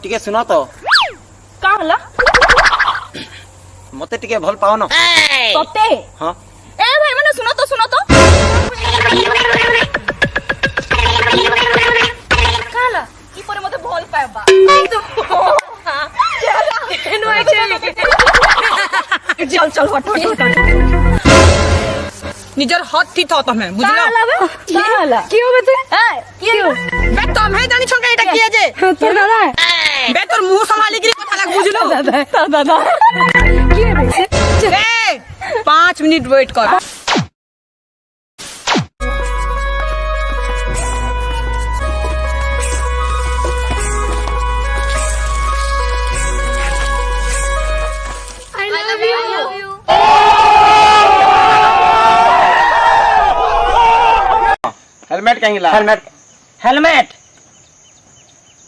टिके सुनो तो का होला मते टिके भल पाओ न तते हां ए भाई माने सुनो तो काला ई परे मते भल पाएबा एनो चल चल हट निजर हाथ थी था तमे बुझलो काला की हो बते ए क्यों बे तमे जानी छोड़ एटा किए जे तो दादा बे तोर मुंह संभाली के कथा लाग बुझलो दादा की है बे 5 मिनट वेट कर I love you. हेलमेट कहीं ला हेलमेट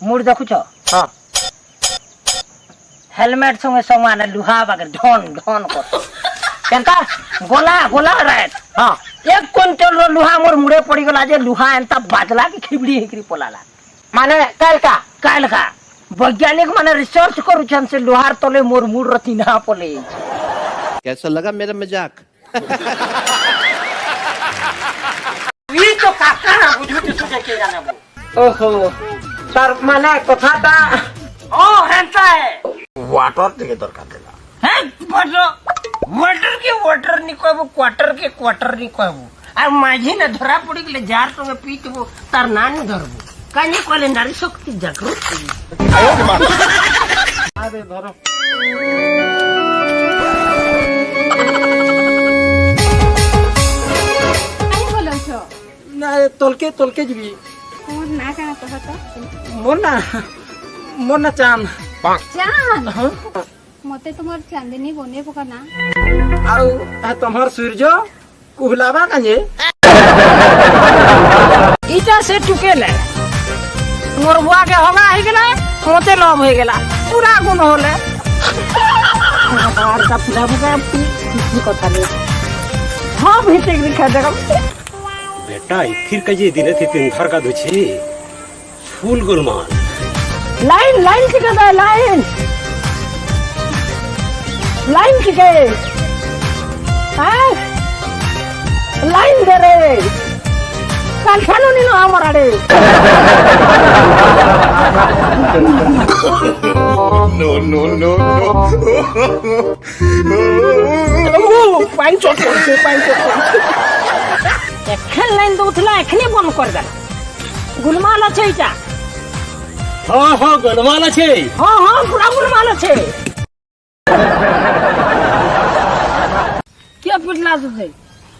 मुड़ देखु छो हां हेलमेट संगे समान लुहा बागर ढोन ढोन को केनता गोला गोला रात हां 1 क्विंटल रो लुहा मोर मुड़े पड़ी गला जे लुहा एंता बाजला की खिबड़ी हेकरी पोलाला माने काल का वैज्ञानिक माने रिसर्च करू छन से लुहार तले मोर मुड़ रती ना पोले कैसा लगा मेरा मजाक ये तो काका ना बुझु के सुजे के जाने बो ओहो सर माने कथाटा ओ हेंता है वाटर टिके दरकार देला हैं वाटर नि कहबो क्वार्टर के क्वार्टर नि कहबो आ माझी न धरा पड़ी गेले जार संगे पीटबो तार नानी धरबो कानी कहले नारी शक्ति जागृत आबे धरो आई बोलो छो ना तोलके जीबी और ना का कहता मोर ना चांद जान मते तुमर चांदनी बने पकाना आउ तमहर सूर्य कुहलावा काजे इटा से टुकेले मोर बुआ के हवा हे गेला मोते लव हे गेला पूरा गुण होले और का पूरा बुआ की कथा ले हां भेटे लिखा जगह बेटा फिर कजे दिन थी तीन घर का दुछी फूल गुलमान लाइन के गदा लाइन के हां लाइन दे रे काल खानो नी ना हमारा रे नो पाइन चोट एखन लाइन दउथला एखने बंद कर दे गुलमाल আছে এটা हाँ गुलमाल আছে हाँ पूरा गुलमाल আছে क्या पिटला तुझे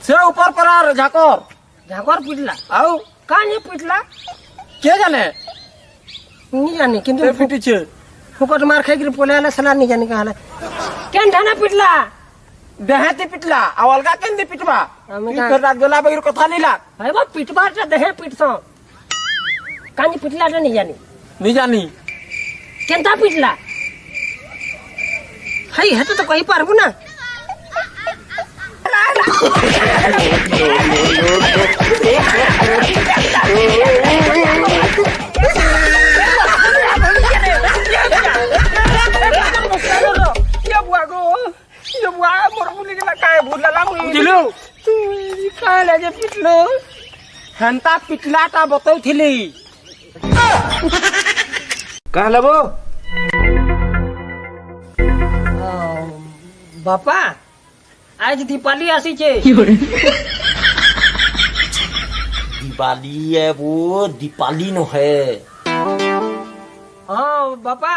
से ऊपर पर झाकर झाकर पिटला आउ काहे पिटला के जाने नहीं जाने किंतु पिटी छे फुकट मार खाई के पोलेला सला नहीं जाने कहाला केन ठाना पिटला देहाती पिटला आ अलगा केंदी पिटबा हमें ई कर रात गोला बगिर कथा नीला है बा पिटबार से देहे पिटसो कानी पिटला तो नहीं जानी नहीं जानी केनता पिटला हई हेतु तो कही पारबू ना ये बुआ मोर बुली गेला काहे भूलला बुझिलु तू काहे लागे पिटलो हंता पिटलाटा बतौथिली कहा लबो बापा आज दीपावली आसी छे दिवाली है वो दीपाली नो है हाँ बापा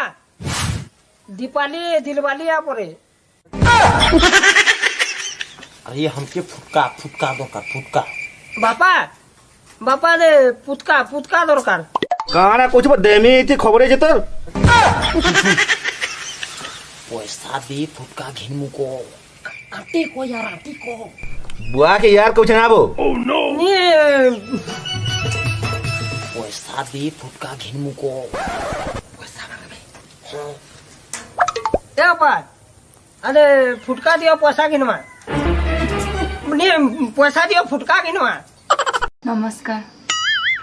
दीपावली दिलवाली आ परे अरे हमके फुटका दो का फुटका बापा दे पुतका दरकार काना कुछ देमी थी खबरे जे तर पैसा दे फुटका घिनमु को आटी को यार आटी को बुआ के यार कुछ ना बो ये पैसा दे फुटका घिनमु को क्या बात अरे फुटका दियो पैसा गिनवा नहीं पैसा दियो फुटका गिनवा नमस्कार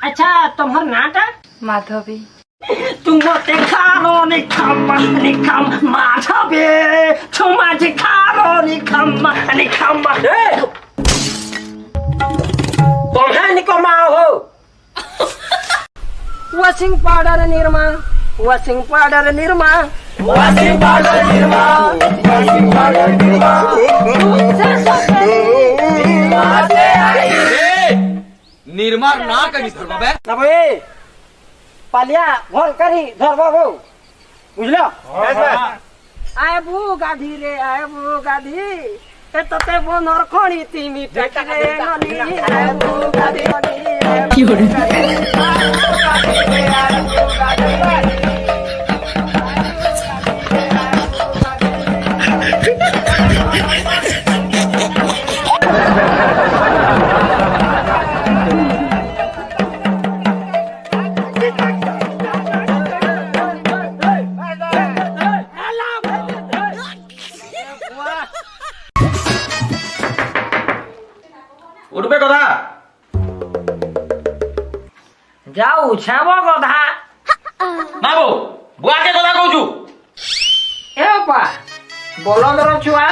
अच्छा तुम्हार नाटा माधवी तुमते खारो निखम माछबे तुमाचे खारो निखम तुम्हें निकमा हो वॉशिंग पाउडर निर्मा निर्माण ना करी धरबा बे नबे पालिया भल करी धरबा हो बुझलो आए बु गाधी रे ते तते बनर खणी तिमी टकरे ननी आए बु गाधी की हो रे उठबे कदा जाऊ छाबो गधा नाबो बुआ के कदा कहू ए पा बलद रो छुआ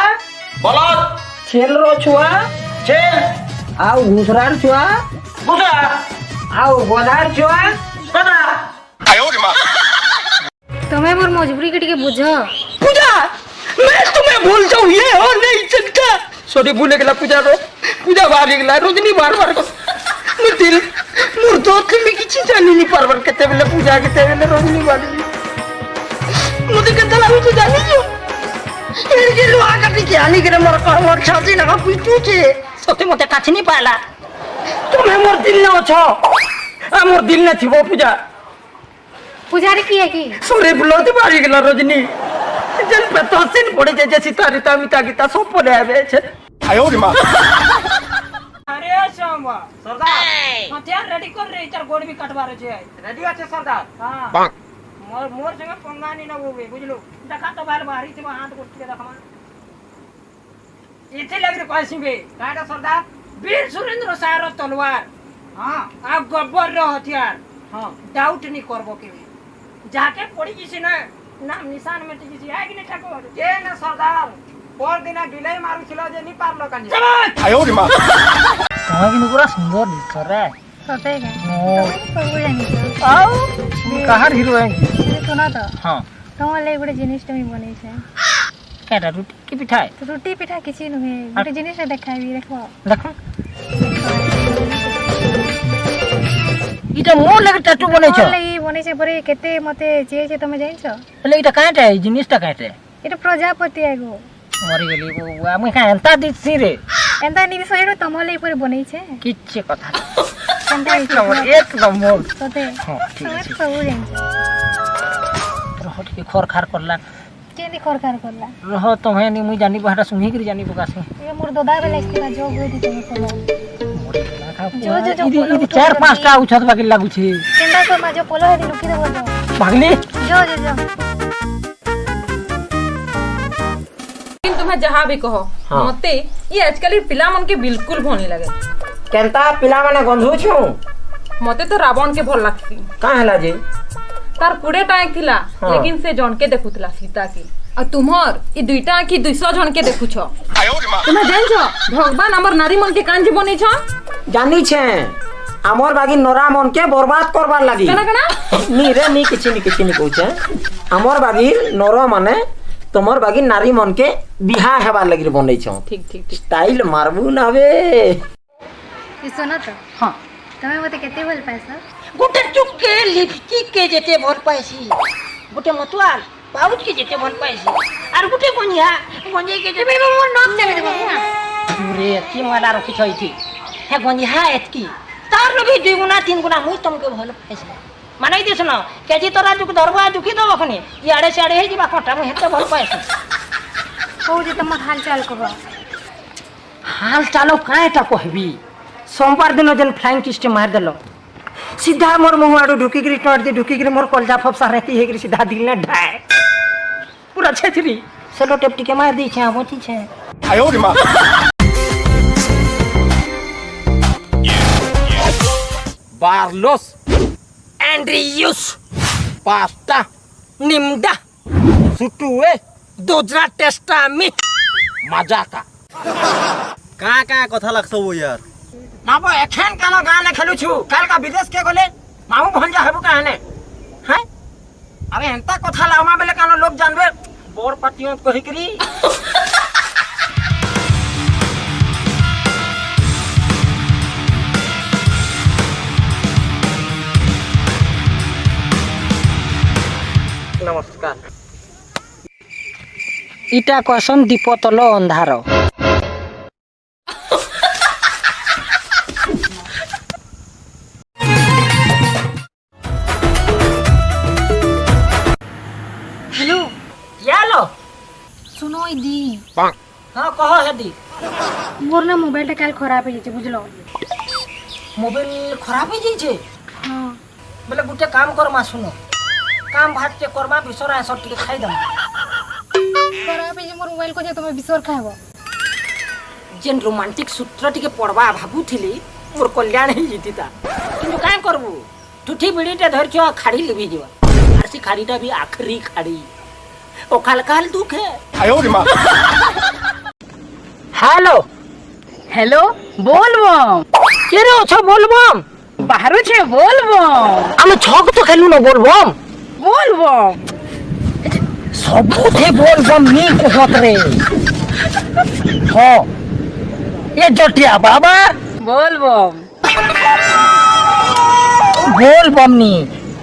बलद छेल रो छुआ छेल आउ घुसरार छुआ बुसा आउ बधार छुआ कदा तुम्हें मोर मजबूरी के टिके बुझ पूजा मैं तुम्हें भूल जाऊं ये हो नहीं सकता सॉरी भूले गेला पूजा बाहर गेला रोजनी बार मैं दिल मोर दोस्त में किछि जानी नहीं पारबर केते बेले पूजा केते बेले रोजनी बार मुझे केते लागु तो जानी जो इनके लोहा काटी के आनी करे मोर कर छाती ना पिटू छे सते मते काछ नहीं पाला तुम्हें मोर दिल न छो आ मोर दिल न थिबो पुजारी की है की सॉरी ब्लड बाहर गेला रोजनी जन पे तो सिन पड़े जे सीता मिता गीता सब पड़े आवे छे अरे शामा सरदार हथियार रेडी कर रे इधर गोड़ भी कटवा रे छे रेडी আছে सरदार हां मोर संगे पंगानी न होवे बुझलो देखा तो बाल बाहरी से हाथ गुट के देखमा इथे लग रे पासी बे काटा सरदार वीर सुरेंद्र सारो तलवार हां आ गब्बर रो हथियार हां डाउट नहीं करबो के जाके पड़ी जिसे ना नाम निशान में जिसे आगे नहीं ठाकुर जे ना सरदार पर दिन गिलाई मारू छिलो जे नहीं पारलो कांजे कहां की पूरा सुंदर दिख रहा है सते का सब जानी आओ कहार हीरो है सुना तो हां तोम ले गुडे जिनिस तमी बनै छै केटा रोटी की पिठाई रोटी पिठा किछि नुहे गुडे जिनिस देखाबी देखो देखो इटा मोर लगे टैटू बनै छ ले बनै छै परे केते मते जे छै तमे जानि छ ले इटा काटे है जिनिसटा काटे एटा प्रजापति आगो मरि गेली बुआ मैं का एंता दिसि रे एंता निबि सयरो तम ले परे बनै छै किछ कथा एंता एक नंबर सते हां ठीक सब है जानि छ रोट के खोर खार करला केंदी खरकार करला रह तो है नी मुई जानी बाटा सुंघी कर जानी बकासे ये मोर दोदा बेले स्थिरा जो गोदी तमे कोलो जो इदी चार पांचटा उछत बाकी लागु छी केंदा को माजो पोलो हेदी लुकी देबो जो भागली जो लेकिन तुम्हें जहाँ भी कहो हाँ। मते ये आजकल पिला मन के बिल्कुल भोनी लगे केंता पिला माने गंधु छु मते तो रावण के भल लागती का हला जी तार कुड़े टाइम थिला हाँ। लेकिन से जन के देखुतला सीता की और तुम्हार ई दुईटा की 200 जन के देखु छ तुम्हें जान छ भगवान हमर नारी मन के कांजी बनै छ जानी छे हमर बागी नोरा मन के बर्बाद करबार लागी कना कना नी रे नी किछि नी कहू छे हमर बागी नोरा माने तमर बागी नारी मन के बिहा हेबार लागी बनै छ ठीक ठीक ठीक स्टाइल मारबू ना बे सुनो तो हां तमे मते केते भल पैसा गोटे चुक्के लिपस्टिक के जेते भल पाइसी गोटे मतवाल पाउच के जेते भल पाइसी आर गोटे गंजिया के जेते मोर नक देबे देबो रे की माला रखि छई थी हे गंजिया एतकी तार लगे 2 गुना 3 गुना मुई तुमके भल पाइसी मानै दिस न केजी तोरा जुक दरबा जुकी दो बखनी याडे साडे हे जिबा कटा मु हेते भल पाइसी कहू जे तम हाल चाल कहो हाल चालो काएटा कहबी सोमवार दिन जन फ्लाइंग किस्ट मार देलो सीधा मोर मुंह आडू ढुकी गिरी टोट दे ढुकी गिरी मोर कलजा फपसा रहती है गिरी सीधा दिल ने ढाए पूरा छेछरी सेलो टेप टिके मार दी छे मोची छे आयो रे मां बारलोस एंड्रियस पास्ता निमडा सुटुए दोजरा टेस्टा मी मजा का का कथा लागतो वो यार नाबो एखन कानो गाने खेलु छु काल का विदेश के गले मामू भंजा हेबु काने हैं अरे एंता कथा लामा बेले कानो लोग जानबे बोर पतियों कहि करी नमस्कार इटा क्वेश्चन दीपतलो अंधार हेलो यालो सुनो दी हां कहो हेदी मोर ना मोबाइल टा काल खराब हो जाए बुझलो मोबाइल खराब हो जाई छे हाँ बोले गुटे काम कर मा सुनो काम भात के करबा बिसरा सब टिके खाई दम खराब है मोर मोबाइल को जे तुम बिसर खाइबो जेन रोमांटिक सूत्र टिके पड़वा भाबुथिली मोर कल्याण ही जीतिता किंतु काय करबू ठुठी बिड़ीटे धरछो खाड़ी लिबी जीवा आरसी खाड़ीटा भी आखरी खाड़ी ओ काल काल दुख है हेलो हेलो बोलबो के रे छ बोलबम बाहरो छे बोलबो আমি ছক তো খেলু না বলবম बोलबो सबुथे बोलबम नी कहत रे हो ये जटिया बाबा बोलबो बोलबम नी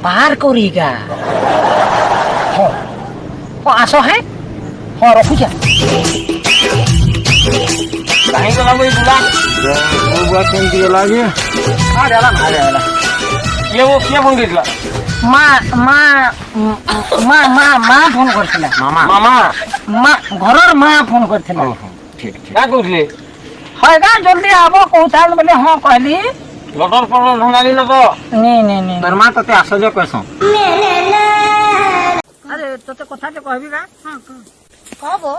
पार करीगा हो हो आसो है हो रखु जा कहीं गला कोई बुला वो बात कौन सी लागे आ जाला ये वो क्या फोन किया माँ फोन करथिला मामा माँ घरर माँ फोन करथिला ठीक क्या कहले हयगा जल्दी आबो कहताल बोले हां कहली लटर पर ढंगाली न तो नहीं दरमा तते आश्चर्य कहसो अरे तोते कथा के कहबी का हाँ कहबो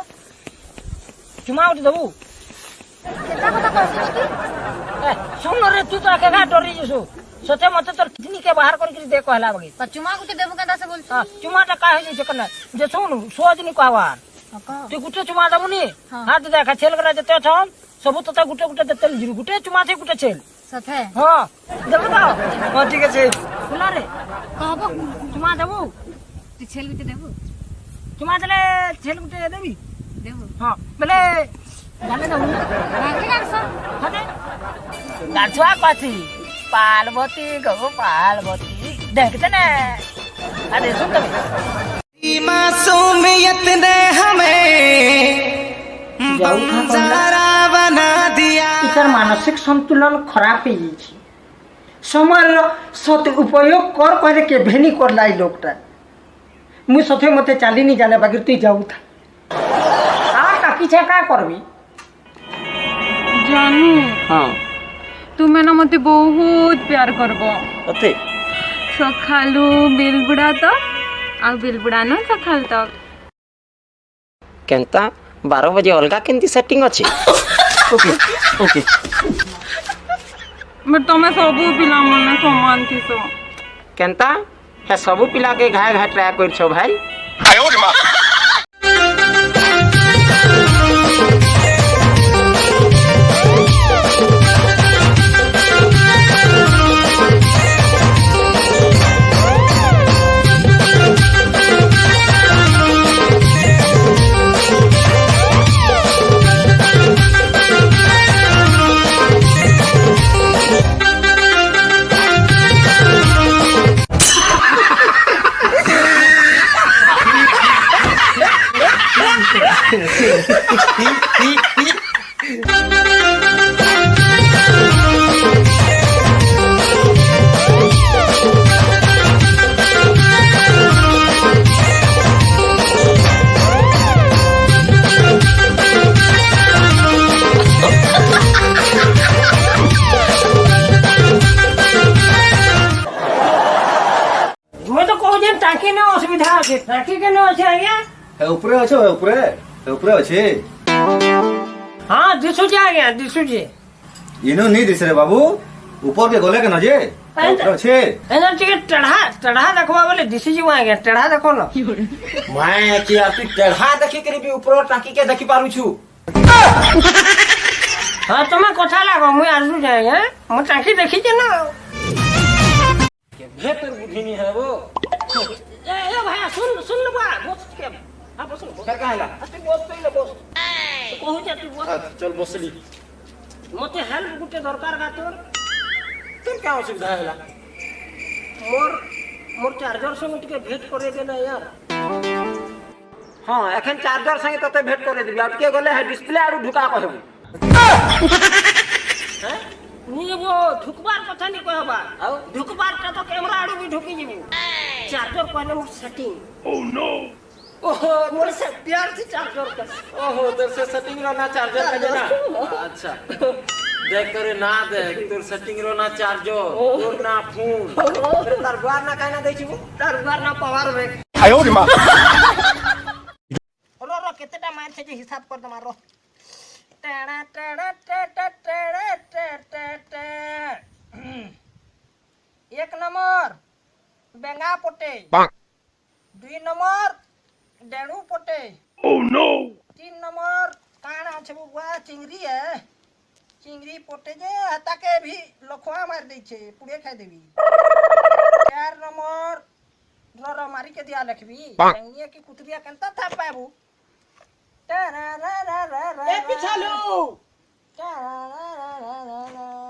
चुमा उठ दबू केता कथा कहছিস কি सुन रे तू तो आके ना डरी जसु सोचे मते तोर किडनी के बाहर करके दे कहला बगी तो चुमा गुटे देबो केता से बोल चुमा टा का है जे कना जे सुन सोजनी कहवार तू गुटे चुमा दबुनी हाथ देखा छेल करा जते छम सब तोता गुटे गुटे देते जिरु गुटे चुमा थे गुटे छेल सथे हां देबो तो हां ठीक है खुला रे कहबो चुमा देबू तू छेल गुटे देबो चुमा देले छेल गुटे देबी देबो हां बोले जाने दबू आगे गासो हटे गाछवा पाछी पार्वती गो पार्वती देखते ना अरे सुन तबे मासूमियत ने हमें बंजारा बना दिया इतर मानसिक संतुलन खराब हो जाइए समय सत उपयोग कर करे के भेनी कर लाई लोकटा मुई सथे मते चाली नहीं जाने बाकी तू जाऊ था आ का पीछे का करबी जानू हां तुमे ना मते बहुत प्यार करबो अते सखालू बिलबुड़ा तो आ बिलबुड़ा न सखाल तक केनता 12 बजे अलगा केंती सेटिंग अछि ओके मैं तमे सबु पिला मने समान थिसो केनता हे सब पिला के घाय घाय ट्राई कर छो भाई मैं तो कहू जे टाकी ने असुविधा আছে टाकी के न আছে आज्ञा ऊपरे अछो ऊपरे अछि हां दिसु जे आज्ञा दिसु जे इनो नहीं दिस रे बाबू ऊपर के गले के ना जे ऊपर छे एना टिके टेढ़ा देखवा बोले दिसी जी आगे टेढ़ा देखो ना मैं कि तू टेढ़ा देखी करी भी ऊपर टाकी के देखी पारू छु हां तुम्हें कथा लागो मुई आजू जाए हैं मु टाकी देखी जे ना के भेतर बुद्धि नहीं है वो ए भाई सुन लो बा बस के हां बस कर का हैला तू बस तो ले बस कहू जा तू बस चल बसली मते हेल्प गुटे दरकार का तोर क्या असुविधा हैला मोर चार्जर संग टिके भेट करे देना यार हां एखन चार्जर संगे तते भेट करे दिबी अब के गले है डिस्प्ले आरु ढुका कहबू हैं नी वो ढुकबार कथा नहीं कहबा आ ढुकबार का तो कैमरा आडू भी ढुकी जीबू चार्जर पहले मोर सेटिंग ओह नो ओहो मोर से प्यार से चार्जर का ओहो तेरे से सेटिंग रो ना चार्जर का ना अच्छा देख करे ना देख तोर सेटिंग रो ना चार्जर तोर ना फोन फिर तार बार ना कहना दै छिबू तार बार ना पावर वे आयो रे मां रो केतेटा मार छे जे हिसाब कर दमा रो टेड़ा टेड़ा टेड़ा टेड़ा टेड़ा एक नंबर बेंगा पोटे 2 नंबर डेणु पोटे ओह नो 3 नंबर काना छे बुआ चिंगरी है चिंगरी पोटे जे हता के भी लखवा मार दै छे पुड़े खाइ देबी 4 नंबर रो मारी के दिया लखबी संगिया की कुतरिया कंता था पाबू ए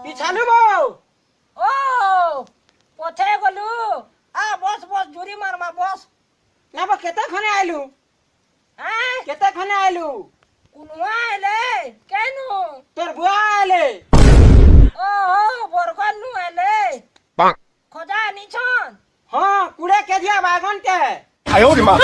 पिछालू बो ओ पथे गलू आ बस जुरी मारमा बस ना बा केता खने आइलू हैं केता खने आइलू कुनवा आले केनु तोर बुआ आले ओ बरगल नु आले खोजा निछन हां कुड़े के दिया बागन के आयो रे मां